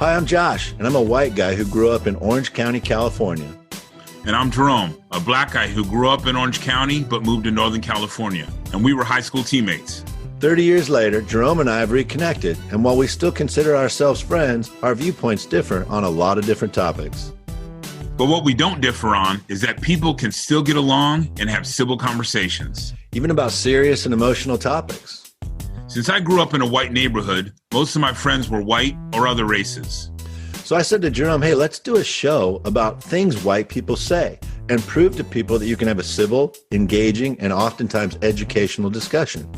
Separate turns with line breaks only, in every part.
Hi, I'm Josh, and I'm a white guy who grew up in Orange County, California.
And I'm Jerome, a black guy who grew up in Orange County but moved to Northern California. And we were high school teammates.
30 years later, Jerome and I have reconnected, and while we still consider ourselves friends, our viewpoints differ on a lot of different topics.
But what we don't differ on is that people can still get along and have civil conversations.
Even about serious and emotional topics.
Since I grew up in a white neighborhood, most of my friends were white or other races.
So I said to Jerome, hey, let's do a show about things white people say and prove to people that you can have a civil, engaging, and oftentimes educational discussion.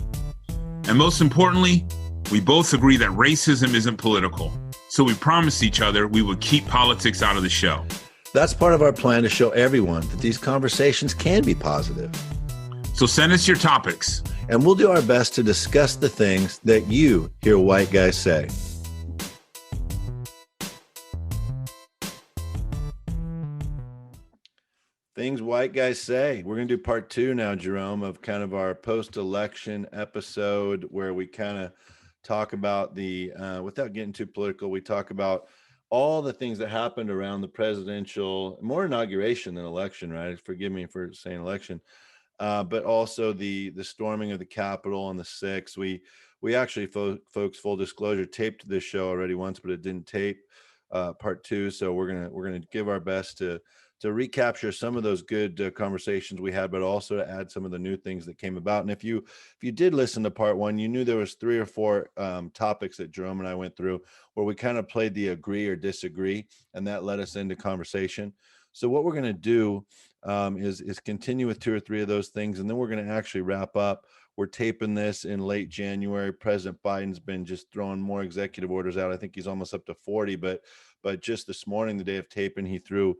And most importantly, we both agree that racism isn't political. So we promised each other we would keep politics out of the show.
That's part of our plan to show everyone that these conversations can be positive.
So send us your topics.
And we'll do our best to discuss the things that you hear white guys say. Things white guys say. We're going to do part 2 now, Jerome, of kind of our post-election episode where we kind of talk about the, without getting too political, we talk about all the things that happened around the presidential, more inauguration than election, right? Forgive me for saying election, but also the storming of the Capitol on the 6th. We actually, folks, full disclosure, taped this show already once, but it didn't tape part 2. So we're gonna give our best to recapture some of those good conversations we had, but also to add some of the new things that came about. And if you did listen to part 1, you knew there was 3 or 4 topics that Jerome and I went through where we kind of played the agree or disagree, and that led us into conversation. So what we're going to do is continue with 2 or 3 of those things, and then we're going to actually wrap up. We're taping this in late January. President Biden's been just throwing more executive orders out. I think he's almost up to 40, but just this morning, the day of taping, he threw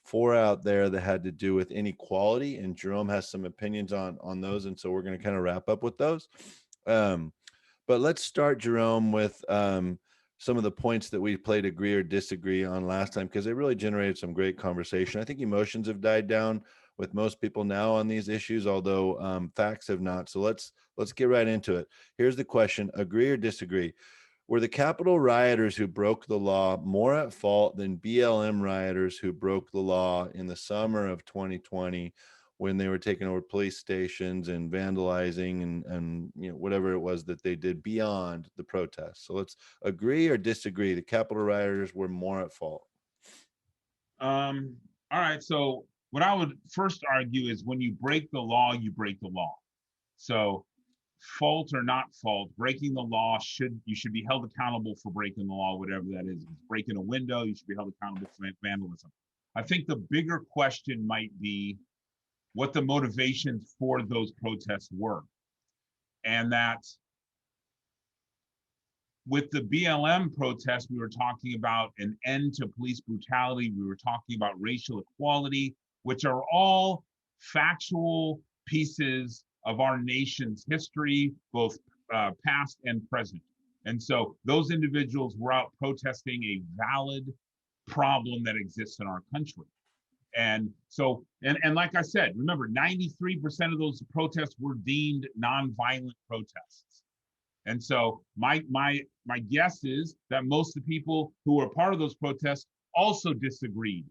4 out there that had to do with inequality, and Jerome has some opinions on those, and so we're going to kind of wrap up with those. But let's start, Jerome, with some of the points that we played agree or disagree on last time, because it really generated some great conversation. I think emotions have died down with most people now on these issues, although facts have not. So let's get right into it. Here's the question: agree or disagree? Were the Capitol rioters who broke the law more at fault than BLM rioters who broke the law in the summer of 2020 when they were taking over police stations and vandalizing and whatever it was that they did beyond the protests? So let's agree or disagree. The Capitol rioters were more at fault.
All right. So what I would first argue is when you break the law, you break the law. So fault or not fault, breaking the law, you should be held accountable for breaking the law, whatever that is. If it's breaking a window, you should be held accountable for vandalism. I think the bigger question might be what the motivations for those protests were. And that with the BLM protests, we were talking about an end to police brutality. We were talking about racial equality, which are all factual pieces of our nation's history, both past and present. And so those individuals were out protesting a valid problem that exists in our country. And so, and like I said, remember, 93% of those protests were deemed nonviolent protests. And so my guess is that most of the people who were part of those protests also disagreed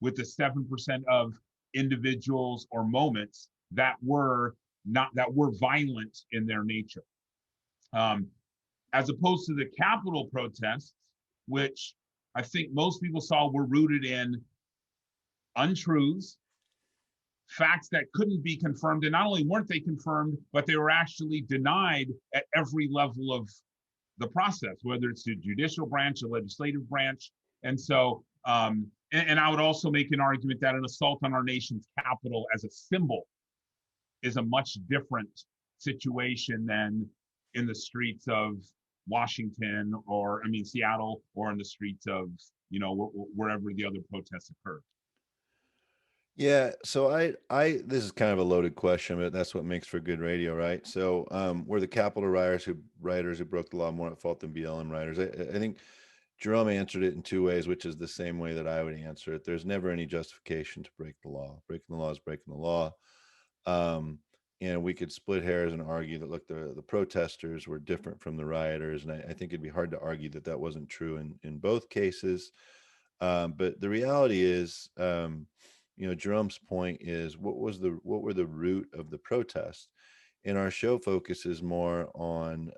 with the 7% of individuals or moments that were violent in their nature, as opposed to the Capitol protests, which I think most people saw were rooted in untruths, facts that couldn't be confirmed. And not only weren't they confirmed, but they were actually denied at every level of the process, whether it's the judicial branch, the legislative branch. And so, and I would also make an argument that an assault on our nation's capital as a symbol is a much different situation than in the streets of Washington or, Seattle, or in the streets of, wherever the other protests occurred.
Yeah, so I this is kind of a loaded question, but that's what makes for good radio, right? So, were the Capitol rioters who broke the law more at fault than BLM rioters? I think Jerome answered it in 2 ways, which is the same way that I would answer it. There's never any justification to break the law. Breaking the law is breaking the law. and we could split hairs and argue that, look, the protesters were different from the rioters, and I think it'd be hard to argue that that wasn't true in both cases. But the reality is, Jerome's point is, what were the root of the protest? And our show focuses more on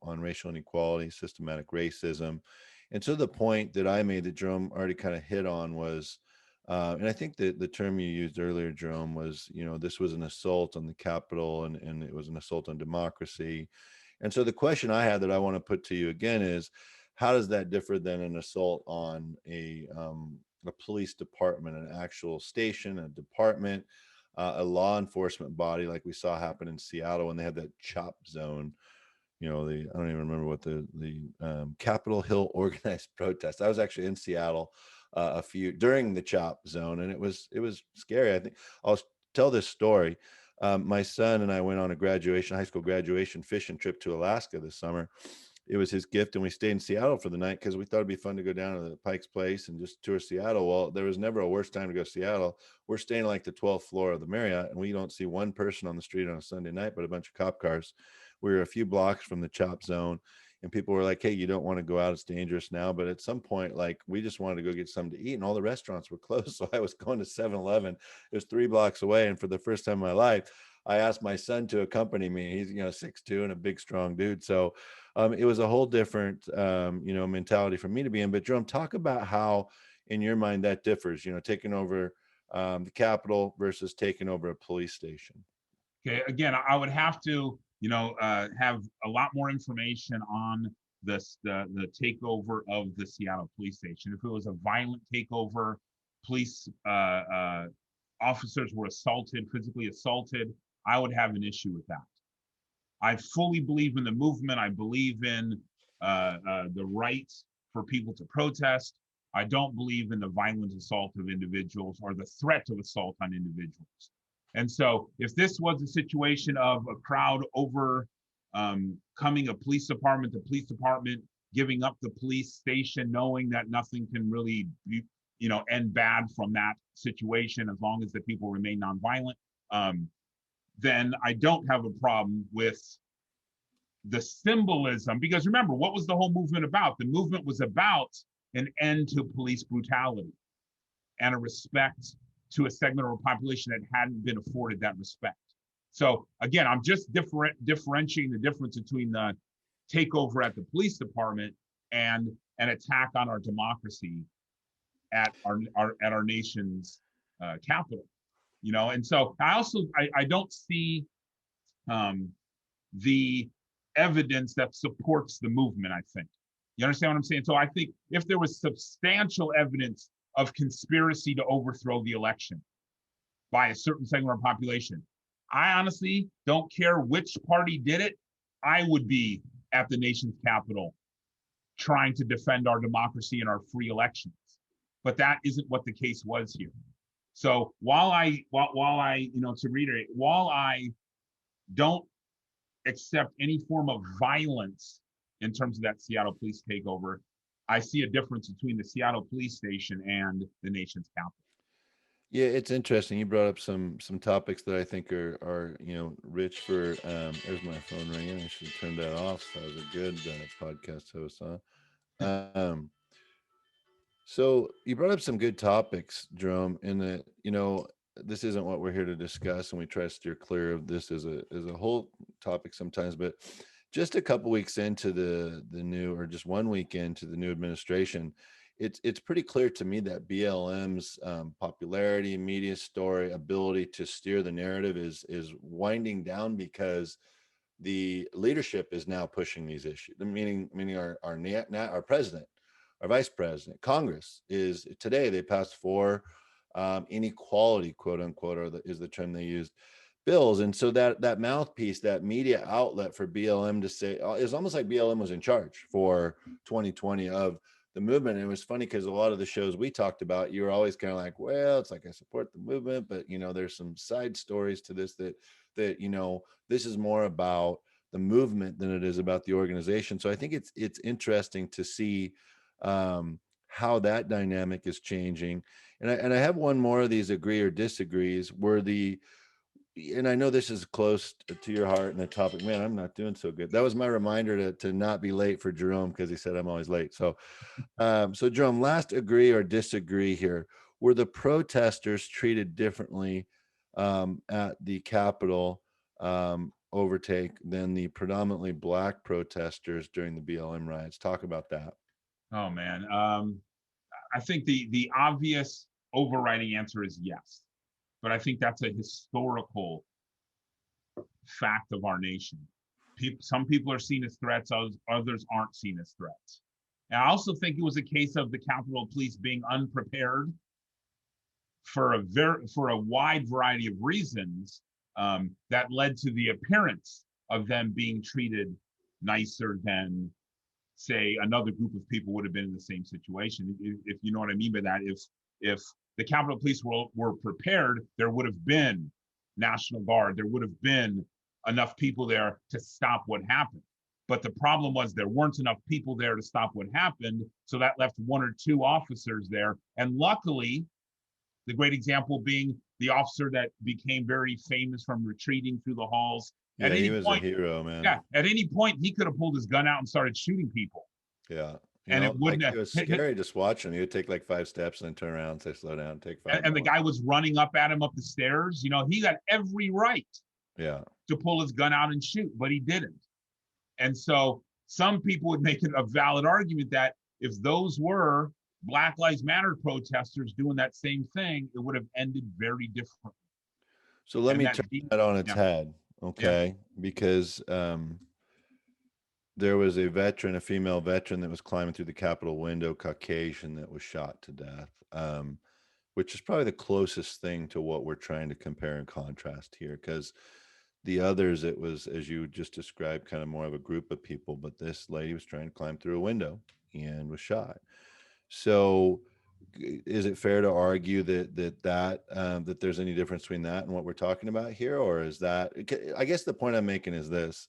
racial inequality, systematic racism, and so the point that I made that Jerome already kind of hit on was, and I think that the term you used earlier, Jerome, was, this was an assault on the Capitol, and it was an assault on democracy. And so the question I had that I want to put to you again is, how does that differ than an assault on a police department, an actual station, a department, a law enforcement body, like we saw happen in Seattle when they had that chop zone? I don't even remember what the Capitol Hill organized protest. I was actually in Seattle a few during the chop zone, and it was scary. I think I'll tell this story. My son and I went on a high school graduation fishing trip to Alaska this summer. It was his gift, and we stayed in Seattle for the night because we thought it'd be fun to go down to the Pike's Place and just tour Seattle. Well, there was never a worse time to go to Seattle. We're staying like the 12th floor of the Marriott, and we don't see one person on the street on a Sunday night, but a bunch of cop cars. We were a few blocks from the chop zone, and people were like, "Hey, you don't want to go out, it's dangerous now." But at some point, like, we just wanted to go get something to eat, and all the restaurants were closed. So I was going to 7-Eleven. It was 3 blocks away, and for the first time in my life, I asked my son to accompany me. He's 6'2" and a big strong dude. So it was a whole different mentality for me to be in. But Jerome, talk about how in your mind that differs, taking over the Capitol versus taking over a police station.
Okay, again, I would have to, have a lot more information on the takeover of the Seattle police station. If it was a violent takeover, police officers were assaulted, physically assaulted, I would have an issue with that. I fully believe in the movement. I believe in the right for people to protest. I don't believe in the violent assault of individuals or the threat of assault on individuals. And so, if this was a situation of a crowd over coming a police department, the police department giving up the police station, knowing that nothing can really end bad from that situation as long as the people remain nonviolent, then I don't have a problem with the symbolism. Because remember, what was the whole movement about? The movement was about an end to police brutality and a respect to a segment of our population that hadn't been afforded that respect. So again, I'm just differentiating the difference between the takeover at the police department and an attack on our democracy at our nation's capital. And so I don't see the evidence that supports the movement. I think you understand what I'm saying. So I think if there was substantial evidence of conspiracy to overthrow the election by a certain segment of our population, I honestly don't care which party did it. I would be at the nation's capital trying to defend our democracy and our free elections. But that isn't what the case was here. So while I, to reiterate, while I don't accept any form of violence in terms of that Seattle police takeover, I see a difference between the Seattle police station and the nation's capital.
Yeah, it's interesting. You brought up some topics that I think are rich for. There's my phone ringing. I should have turned that off. So that was a good podcast host, huh? Um, so you brought up some good topics, Jerome. In that, this isn't what we're here to discuss, and we try to steer clear of this as a whole topic sometimes. But just a couple weeks into the new, or just 1 week into the new administration, it's pretty clear to me that BLM's popularity, media story, ability to steer the narrative is winding down because the leadership is now pushing these issues. Meaning our president, our vice president, Congress is today. They passed 4 inequality, quote unquote, is the term they used, bills. And so that mouthpiece, that media outlet for BLM to say, it's almost like BLM was in charge for 2020 of the movement. And it was funny because a lot of the shows we talked about, you were always kind of like, well, it's like, I support the movement, but there's some side stories to this that this is more about the movement than it is about the organization. So I think it's interesting to see how that dynamic is changing. And I have one more of these agree or disagrees, where and I know this is close to your heart and the topic. Man, I'm not doing so good. That was my reminder to not be late for Jerome because he said I'm always late. So, so Jerome, last agree or disagree here. Were the protesters treated differently at the Capitol overtake than the predominantly Black protesters during the BLM riots? Talk about that.
Oh man, I think the obvious overriding answer is yes, but I think that's a historical fact of our nation. Some people are seen as threats, others aren't seen as threats. And I also think it was a case of the Capitol Police being unprepared for a wide variety of reasons that led to the appearance of them being treated nicer than, say, another group of people would have been in the same situation. If you know what I mean by that, if the Capitol Police were prepared, there would have been National Guard, there would have been enough people there to stop what happened. But the problem was there weren't enough people there to stop what happened, so that left one or two officers there. And luckily, the great example being the officer that became very famous from retreating through the halls. At
Yeah, he
any
was a
point,
hero, man.
yeah, at any point he could have pulled his gun out and started shooting people,
Yeah. You
and it
know,
wouldn't
like
have.
it was scary just watching. He would take like 5 steps and then turn around and say, slow down, take five
And the
more.
guy was running up at him up the stairs. You know, he got every right
Yeah.
to pull his gun out and shoot, but he didn't. And so some people would make it a valid argument that if those were Black Lives Matter protesters doing that same thing, it would have ended very differently.
So let
And
me
that,
turn that on its
yeah,
head,
yeah,
okay? Because there was a veteran, a female veteran that was climbing through the Capitol window, Caucasian, that was shot to death, which is probably the closest thing to what we're trying to compare and contrast here. Because the others, it was, as you just described, kind of more of a group of people, but this lady was trying to climb through a window and was shot. So, is it fair to argue that there's any difference between that and what we're talking about here, or is that? I guess the point I'm making is this: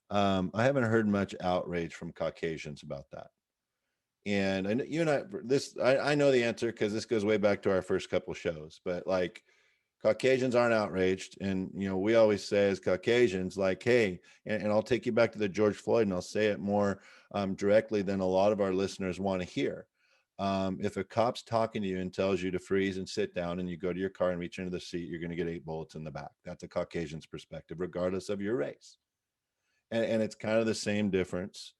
I haven't heard much outrage from Caucasians about that, and I know you and I know the answer because this goes way back to our first couple shows, but like. Caucasians aren't outraged. And, we always say as Caucasians, like, hey, and I'll take you back to the George Floyd and I'll say it more directly than a lot of our listeners want to hear. If a cop's talking to you and tells you to freeze and sit down and you go to your car and reach into the seat, you're going to get 8 bullets in the back. That's a Caucasian's perspective, regardless of your race. And it's kind of the same difference.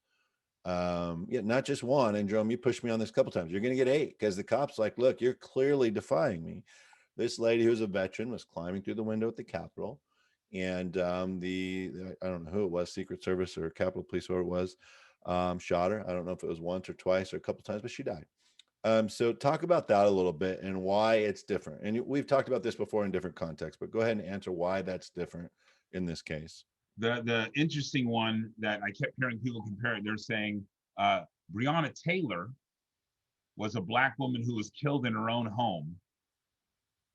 Yeah, not just one. And Jerome, you pushed me on this a couple times. You're going to get 8 because the cop's like, look, you're clearly defying me. This lady who's a veteran was climbing through the window at the Capitol, and I don't know who it was, Secret Service or Capitol Police, whoever it was, shot her. I don't know if it was once or twice or a couple times, but she died. So talk about that a little bit and why it's different. And we've talked about this before in different contexts, but go ahead and answer why that's different in this case.
the interesting one that I kept hearing people compare it, they're saying Breonna Taylor was a Black woman who was killed in her own home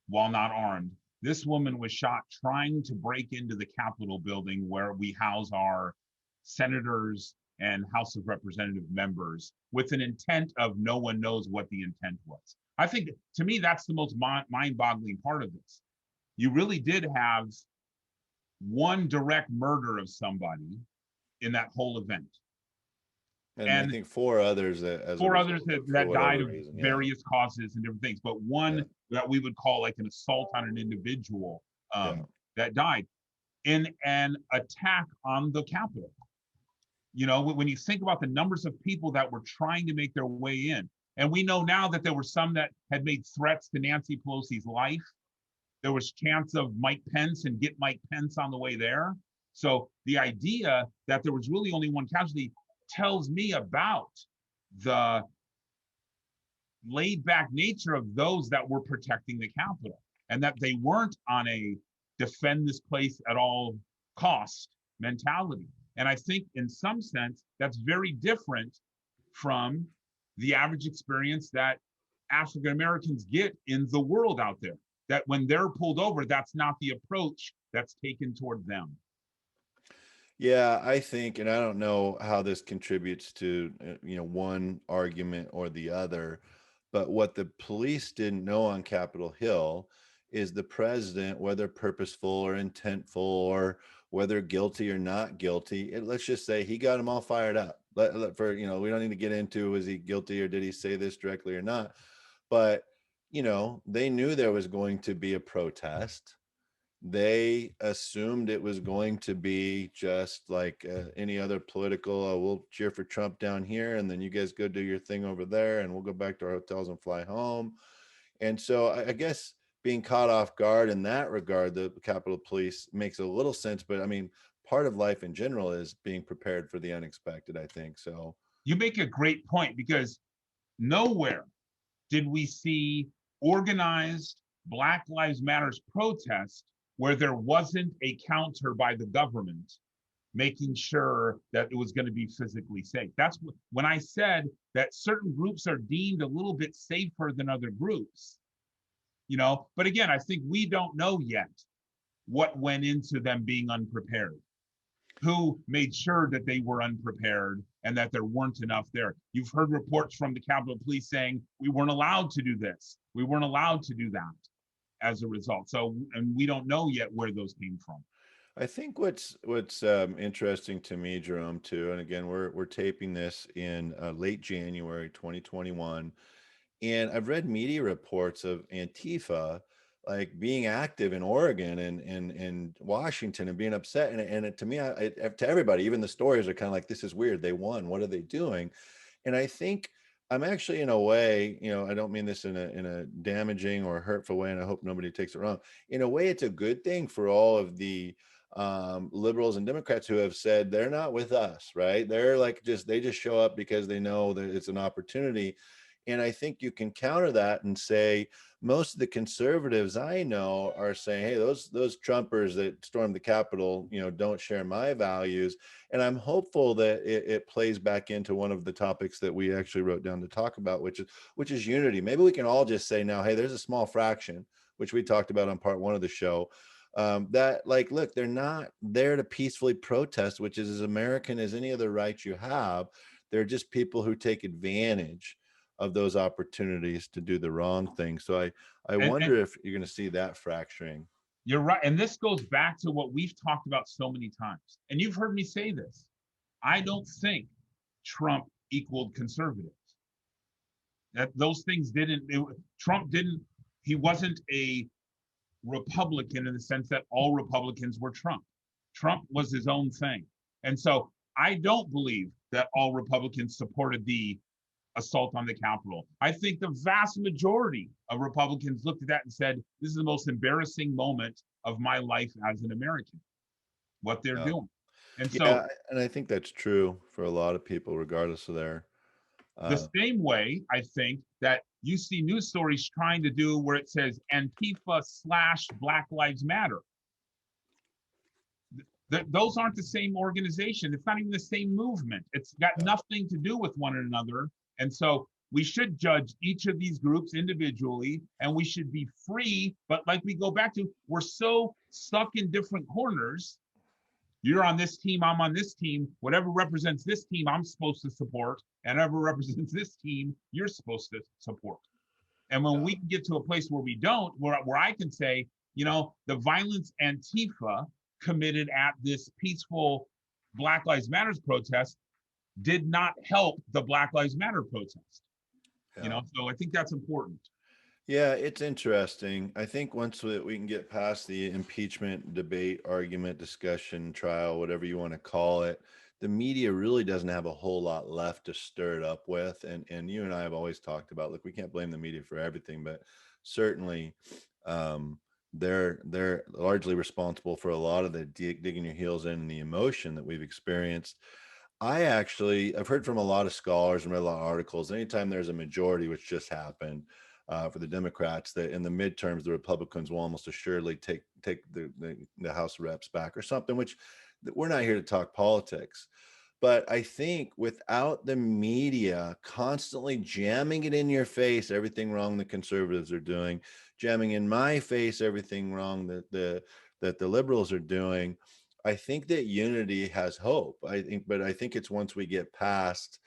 while not armed. This woman was shot trying to break into the Capitol building where we house our senators and House of Representative members with an intent of no one knows what the intent was. I think, to me, that's the most mind-boggling part of this. You really did have one direct murder of somebody in that whole event.
And I
And
think 4 others as a
four
result
others
of it, for
that died
whatever
of
reason. Yeah.
various causes and different things, but one
Yeah.
that we would call like an assault on an individual
Yeah.
that died in an attack on the Capitol. You know, when you think about the numbers of people that were trying to make their way in, and we know now that there were some that had made threats to Nancy Pelosi's life. There was chance of Mike Pence and get Mike Pence on the way there. So the idea that there was really only one casualty tells me about the laid back nature of those that were protecting the Capitol and that they weren't on a defend this place at all cost mentality. And I think in some sense, that's very different from the average experience that African Americans get in the world out there. That when they're pulled over, that's not the approach that's taken toward them.
Yeah, I think, and I don't know how this contributes to, one argument or the other, but what the police didn't know on Capitol Hill is the president, whether purposeful or intentful or whether guilty or not guilty, let's just say he got them all fired up. For, we don't need to get into, was he guilty or did he say this directly or not? But, they knew there was going to be a protest. They assumed it was going to be just like any other political, we'll cheer for Trump down here, and then you guys go do your thing over there, and we'll go back to our hotels and fly home. And so I guess being caught off guard in that regard, the Capitol Police makes a little sense. But I mean, part of life in general is being prepared for the unexpected, I think. So
You make a great point, because nowhere did we see organized Black Lives Matters protest where there wasn't a counter by the government making sure that it was going to be physically safe. That's when I said that certain groups are deemed a little bit safer than other groups, But again, I think we don't know yet what went into them being unprepared, who made sure that they were unprepared and that there weren't enough there. You've heard reports from the Capitol Police saying we weren't allowed to do this, we weren't allowed to do that as a result. So, and we don't know yet where those came from.
I think what's interesting to me, Jerome, too, and again, we're taping this in late January 2021, and I've read media reports of Antifa like being active in Oregon and Washington and being upset. And to me, to everybody, even the stories are kind of like, this is weird. They won. What are they doing? And I think I'm actually, in a way, I don't mean this in a damaging or hurtful way, and I hope nobody takes it wrong. In a way, it's a good thing for all of the liberals and Democrats who have said they're not with us, right? They're like they just show up because they know that it's an opportunity. And I think you can counter that and say most of the conservatives I know are saying, hey, those Trumpers that stormed the Capitol, don't share my values. And I'm hopeful that it plays back into one of the topics that we actually wrote down to talk about, which is unity. Maybe we can all just say now, hey, there's a small fraction, which we talked about on part 1 of the show, that like, look, they're not there to peacefully protest, which is as American as any other right you have. They're just people who take advantage of those opportunities to do the wrong thing. So I wonder if you're going to see that fracturing.
You're right. And this goes back to what we've talked about so many times. And you've heard me say this. I don't think Trump equaled conservatives. That those things Trump didn't, he wasn't a Republican in the sense that all Republicans were Trump. Trump was his own thing. And so I don't believe that all Republicans supported the assault on the Capitol. I think the vast majority of Republicans looked at that and said, this is the most embarrassing moment of my life as an American, what they're doing. And so,
and I think that's true for a lot of people, regardless of their.
The same way, I think that you see news stories trying to do where it says Antifa/Black Lives Matter. Those aren't the same organization. It's not even the same movement. It's got nothing to do with one another. And so we should judge each of these groups individually, and we should be free. But like we go back to, we're so stuck in different corners. You're on this team, I'm on this team. Whatever represents this team, I'm supposed to support. And whatever represents this team, you're supposed to support. And when we get to a place where we don't, where I can say, the violence Antifa committed at this peaceful Black Lives Matters protest did not help the Black Lives Matter protest. So I think that's important.
Yeah, it's interesting. I think once we can get past the impeachment debate, argument, discussion, trial, whatever you want to call it, the media really doesn't have a whole lot left to stir it up with. And you and I have always talked about, look, we can't blame the media for everything, but certainly they're largely responsible for a lot of the digging your heels in and the emotion that we've experienced. I've heard from a lot of scholars and read a lot of articles. Anytime there's a majority, which just happened for the Democrats, that in the midterms, the Republicans will almost assuredly take the House of Reps back or something, which we're not here to talk politics. But I think without the media constantly jamming it in your face, everything wrong the conservatives are doing, jamming in my face, everything wrong that the liberals are doing, I think that unity has hope. But I think it's once we get past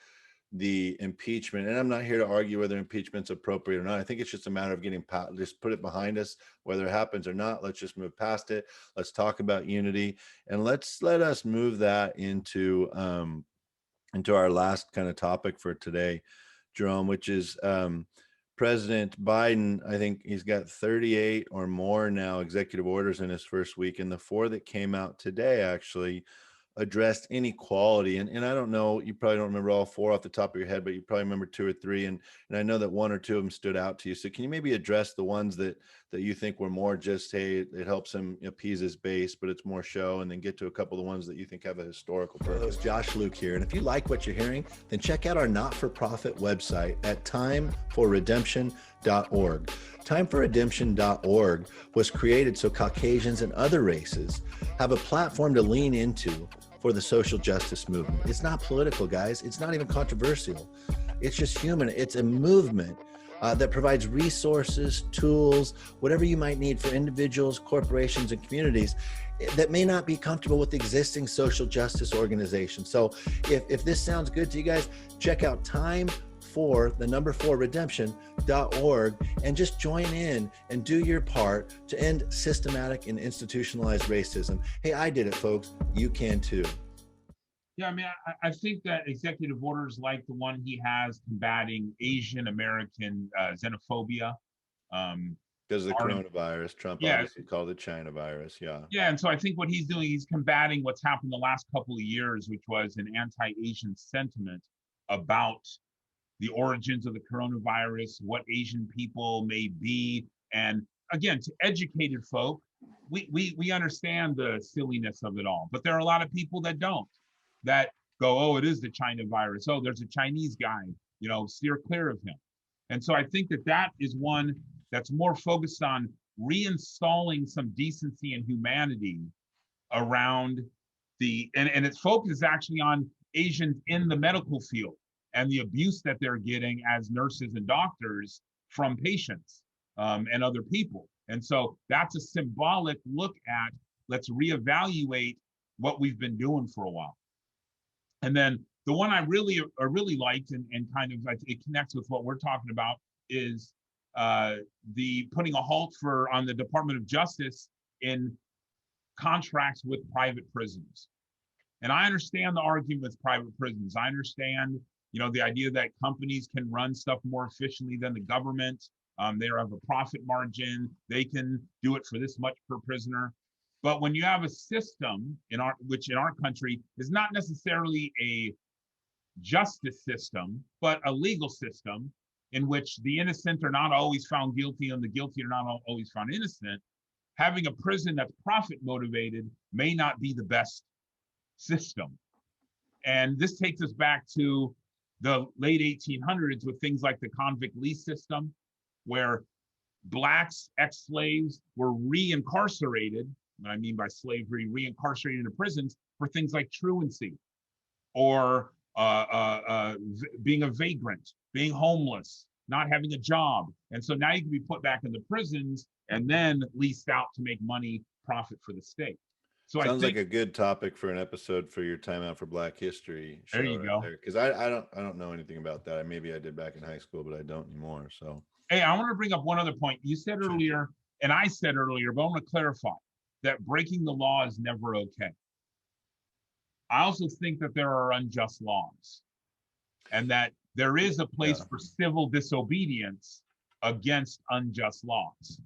the impeachment, and I'm not here to argue whether impeachment's appropriate or not. I think it's just a matter of getting just put it behind us, whether it happens or not. Let's just move past it. Let's talk about unity, and let us move that into our last kind of topic for today, Jerome, which is President Biden. I think he's got 38 or more now executive orders in his first week, and the 4 that came out today actually addressed inequality. And I don't know, you probably don't remember all 4 off the top of your head, but you probably remember 2 or 3. And I know that 1 or 2 of them stood out to you. So can you maybe address the ones that you think were more just, hey, it helps him appease his base, but it's more show, and then get to a couple of the ones that you think have a historical purpose?
Josh Luke here. And if you like what you're hearing, then check out our not-for-profit website at timeforredemption.org. Timeforredemption.org was created so Caucasians and other races have a platform to lean into for the social justice movement. It's not political, guys. It's not even controversial. It's just human. It's a movement that provides resources, tools, whatever you might need for individuals, corporations, and communities that may not be comfortable with existing social justice organizations. So if this sounds good to you guys, check out redemption.org and just join in and do your part to end systematic and institutionalized racism. Hey, I did it, folks. You can too.
Yeah, I mean, I think that executive orders like the one he has combating Asian American xenophobia.
Because of the coronavirus, Trump obviously called it China virus. Yeah.
Yeah, and so I think what he's doing, he's combating what's happened the last couple of years, which was an anti-Asian sentiment about the origins of the coronavirus, what Asian people may be. And again, to educated folk, we understand the silliness of it all, but there are a lot of people that don't, that go, oh, it is the China virus. Oh, there's a Chinese guy, steer clear of him. And so I think that is one that's more focused on reinstalling some decency and humanity around and its focus is actually on Asians in the medical field and the abuse that they're getting as nurses and doctors from patients and other people. And so that's a symbolic look at, let's reevaluate what we've been doing for a while. And then the one I really liked and kind of, it connects with what we're talking about, is the putting a halt on the Department of Justice in contracts with private prisons. And I understand the argument with private prisons. I understand, the idea that companies can run stuff more efficiently than the government. They have a profit margin. They can do it for this much per prisoner. But when you have a system which in our country is not necessarily a justice system, but a legal system in which the innocent are not always found guilty and the guilty are not always found innocent, having a prison that's profit motivated may not be the best system. And this takes us back to the late 1800s with things like the convict lease system, where Blacks, ex-slaves, were reincarcerated. What I mean by slavery, reincarcerated into prisons for things like truancy or being a vagrant, being homeless, not having a job. And so now you can be put back in the prisons and then leased out to make money, profit for the state. So
sounds like a good topic for an episode for your Time Out for Black History show.
There you go.
Because I don't know anything about that. Maybe I did back in high school, but I don't anymore. So
hey, I want to bring up one other point. You said earlier, and I said earlier, but I want to clarify that breaking the law is never okay. I also think that there are unjust laws and that there is a place for civil disobedience against unjust laws,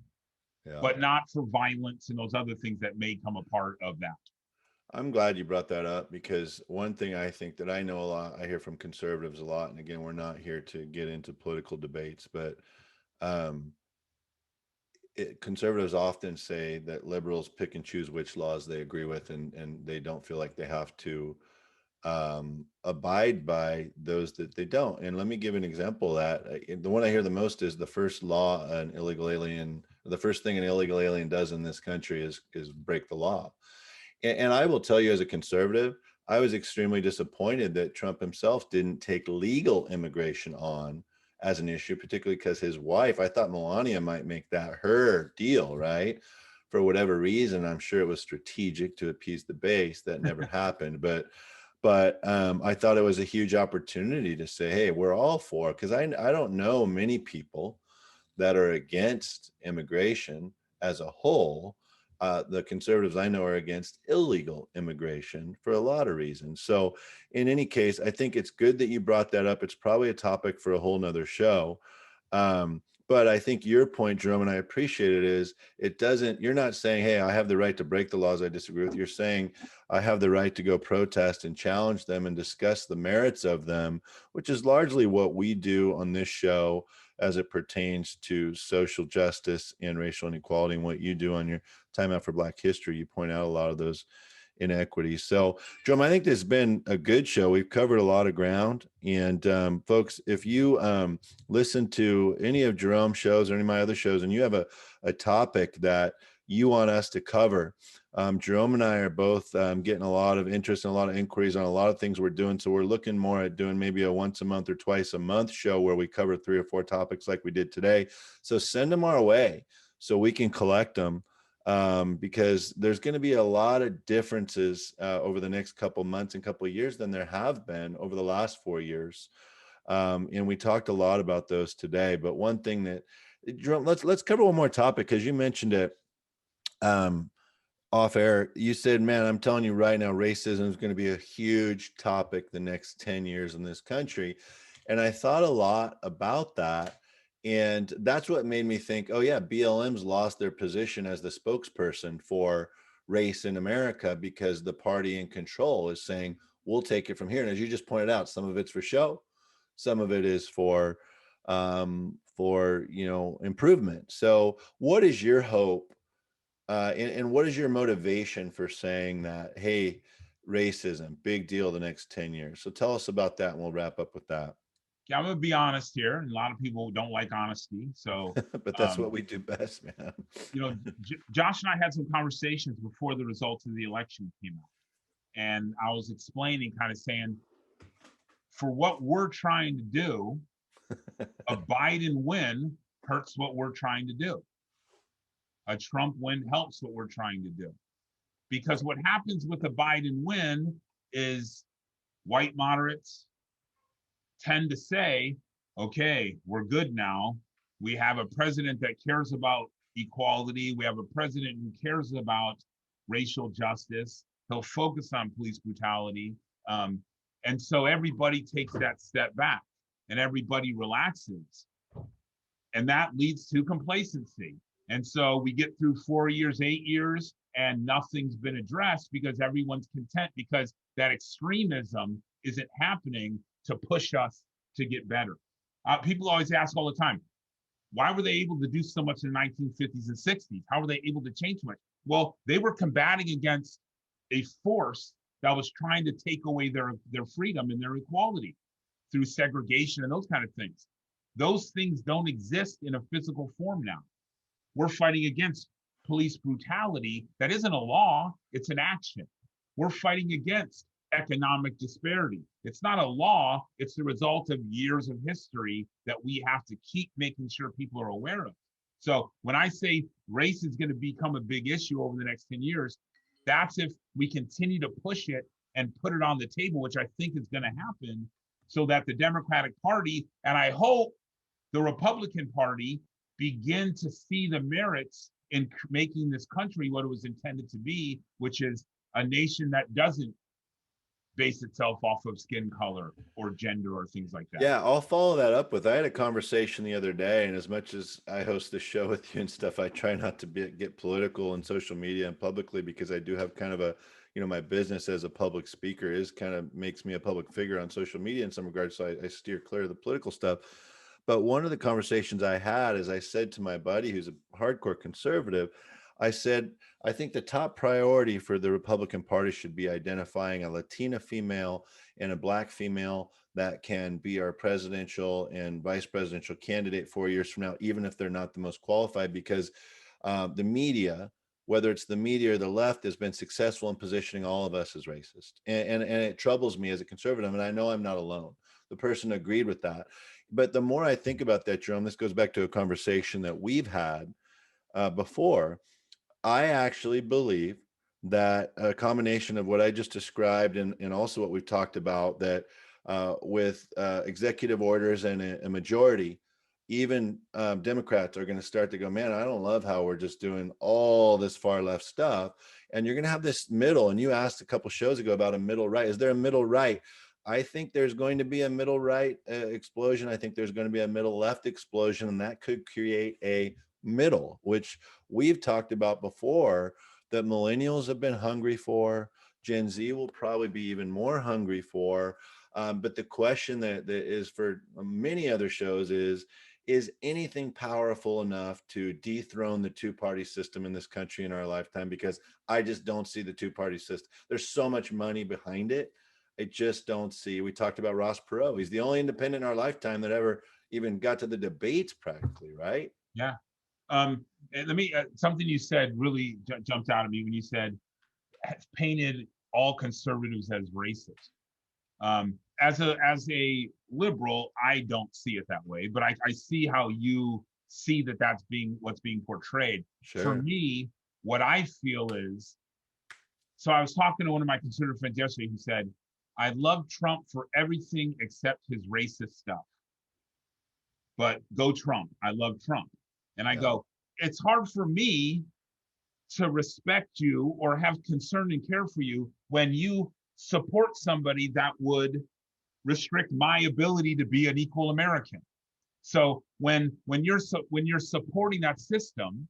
but not for violence and those other things that may come a part of that.
I'm glad you brought that up, because one thing I think that I know a lot, I hear from conservatives a lot, and again, we're not here to get into political debates, but conservatives often say that liberals pick and choose which laws they agree with, and they don't feel like they have to abide by those that they don't. And let me give an example of that. The one I hear the most is the first law an illegal alien, the first thing an illegal alien does in this country is break the law. And I will tell you, as a conservative, I was extremely disappointed that Trump himself didn't take legal immigration on as an issue, particularly because his wife, I thought Melania might make that her deal, right? For whatever reason, I'm sure it was strategic to appease the base. That never happened. But But I thought it was a huge opportunity to say, hey, we're all for, because I don't know many people that are against immigration as a whole. The conservatives I know are against illegal immigration for a lot of reasons. So in any case, I think it's good that you brought that up. It's probably a topic for a whole nother show. But I think your point, Jerome, and I appreciate it, is it doesn't, you're not saying, hey, I have the right to break the laws I disagree with. You're saying I have the right to go protest and challenge them and discuss the merits of them, which is largely what we do on this show as it pertains to social justice and racial inequality, and what you do on your Time Out for Black History. You point out a lot of those inequities. So, Jerome, I think this has been a good show. We've covered a lot of ground. And folks, if you listen to any of Jerome's shows or any of my other shows, and you have a topic that you want us to cover, Jerome and I are both getting a lot of interest and a lot of inquiries on a lot of things we're doing. So we're looking more at doing maybe a once a month or twice a month show where we cover 3 or 4 topics like we did today. So send them our way so we can collect them. Because there's going to be a lot of differences over the next couple months and couple of years than there have been over the last 4 years. And we talked a lot about those today. But one thing that, Jerome, let's cover one more topic, because you mentioned it off air. You said, man, I'm telling you right now, racism is going to be a huge topic the next 10 years in this country. And I thought a lot about that. And that's what made me think, oh yeah, BLM's lost their position as the spokesperson for race in America, because the party in control is saying, we'll take it from here. And as you just pointed out, some of it's for show, some of it is for improvement. So what is your hope? And what is your motivation for saying that, hey, racism, big deal the next 10 years? So tell us about that, and we'll wrap up with that.
Yeah, I'm gonna be honest here, and a lot of people don't like honesty. So,
But that's what we do best, man.
Josh and I had some conversations before the results of the election came out, and I was explaining, kind of saying, for what we're trying to do, a Biden win hurts what we're trying to do. A Trump win helps what we're trying to do. Because what happens with a Biden win is white moderates tend to say, okay, we're good now. We have a president that cares about equality. We have a president who cares about racial justice. He'll focus on police brutality. And so everybody takes that step back and everybody relaxes. And that leads to complacency. And so we get through 4 years, 8 years, and nothing's been addressed because everyone's content, because that extremism isn't happening to push us to get better. People always ask all the time, why were they able to do so much in the 1950s and 60s? How were they able to change so much? Well, they were combating against a force that was trying to take away their freedom and their equality through segregation and those kind of things. Those things don't exist in a physical form now. We're fighting against police brutality that isn't a law, it's an action. We're fighting against economic disparity. It's not a law, it's the result of years of history that we have to keep making sure people are aware of. So when I say race is going to become a big issue over the next 10 years, that's if we continue to push it and put it on the table, which I think is going to happen, so that the Democratic Party, and I hope the Republican Party, begin to see the merits in making this country what it was intended to be, which is a nation that doesn't base itself off of skin color or gender or things like that.
Yeah, I'll follow that up with, I had a conversation the other day, and as much as I host this show with you and stuff, I try not to get political in social media and publicly, because I do have kind of a, my business as a public speaker is kind of makes me a public figure on social media in some regards. So I steer clear of the political stuff. But one of the conversations I had is I said to my buddy, who's a hardcore conservative, I said, I think the top priority for the Republican Party should be identifying a Latina female and a Black female that can be our presidential and vice presidential candidate 4 years from now, even if they're not the most qualified, because the media, whether it's the media or the left, has been successful in positioning all of us as racist. And it troubles me as a conservative, and I know I'm not alone. The person agreed with that. But the more I think about that, Jerome, this goes back to a conversation that we've had before. I actually believe that a combination of what I just described and also what we've talked about, that with executive orders and a majority, even Democrats are going to start to go, man, I don't love how we're just doing all this far left stuff. And you're going to have this middle. And you asked a couple shows ago about a middle right. Is there a middle right? I think there's going to be a middle right explosion. I think there's going to be a middle left explosion, and that could create a middle, which we've talked about before, that millennials have been hungry for. Gen Z will probably be even more hungry for. But the question that is for many other shows is anything powerful enough to dethrone the two-party system in this country in our lifetime? Because I just don't see the two-party system. There's so much money behind it. I just don't see. We talked about Ross Perot. He's the only independent in our lifetime that ever even got to the debates practically, right?
Yeah. And let me, something you said really jumped out at me when you said, painted all conservatives as racist. As a liberal, I don't see it that way, but I see how you see that that's what's being portrayed.
Sure.
For me, what I feel is, so I was talking to one of my conservative friends yesterday who said, I love Trump for everything except his racist stuff. But go Trump. I love Trump. And I go, it's hard for me to respect you or have concern and care for you when you support somebody that would restrict my ability to be an equal American. So when you're supporting that system,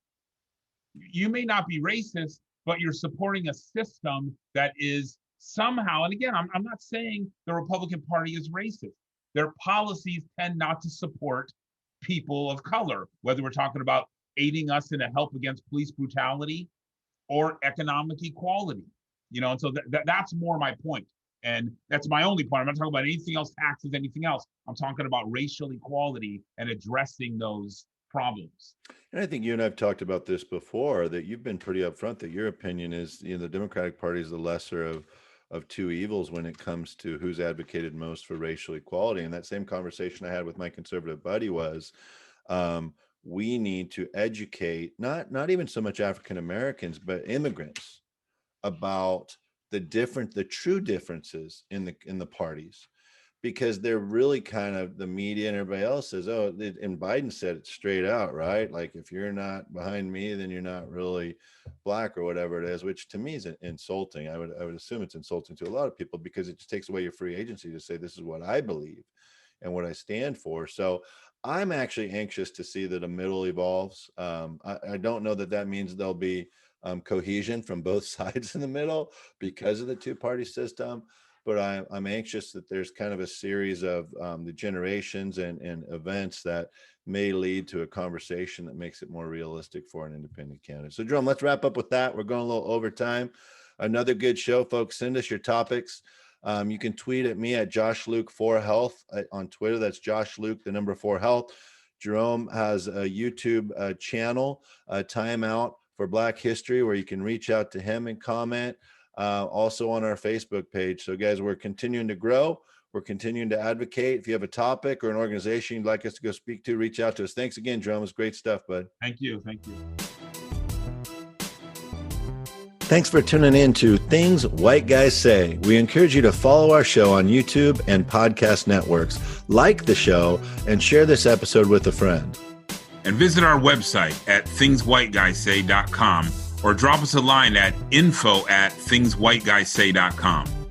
you may not be racist, but you're supporting a system that is somehow, and again, I'm not saying the Republican Party is racist. Their policies tend not to support people of color, whether we're talking about aiding us in a help against police brutality or economic equality. And so that's more my point. And that's my only point. I'm not talking about anything else, taxes, anything else. I'm talking about racial equality and addressing those problems.
And I think you and I've talked about this before, that you've been pretty upfront that your opinion is, the Democratic Party is the lesser of two evils when it comes to who's advocated most for racial equality. And that same conversation I had with my conservative buddy was, we need to educate not even so much African Americans, but immigrants about the true differences in the parties, because they're really kind of, the media and everybody else says, and Biden said it straight out, right? Like, if you're not behind me, then you're not really black or whatever it is, which to me is insulting. I would assume it's insulting to a lot of people, because it just takes away your free agency to say, this is what I believe and what I stand for. So I'm actually anxious to see that a middle evolves. I don't know that means there'll be cohesion from both sides in the middle because of the two-party system. But I'm anxious that there's kind of a series of the generations and events that may lead to a conversation that makes it more realistic for an independent candidate. So, Jerome, let's wrap up with that. We're going a little over time. Another good show, folks. Send us your topics. You can tweet at me at JoshLuke4Health on Twitter. That's Josh Luke, the number 4 Health. Jerome has a YouTube channel, Time Out for Black History, where you can reach out to him and comment. Also on our Facebook page. So guys, we're continuing to grow. We're continuing to advocate. If you have a topic or an organization you'd like us to go speak to, reach out to us. Thanks again, Jerome. It's great stuff, bud.
Thank you. Thank you.
Thanks for tuning in to Things White Guys Say. We encourage you to follow our show on YouTube and podcast networks, like the show, and share this episode with a friend.
And visit our website at thingswhiteguysay.com or drop us a line at info@thingswhiteguysay.com.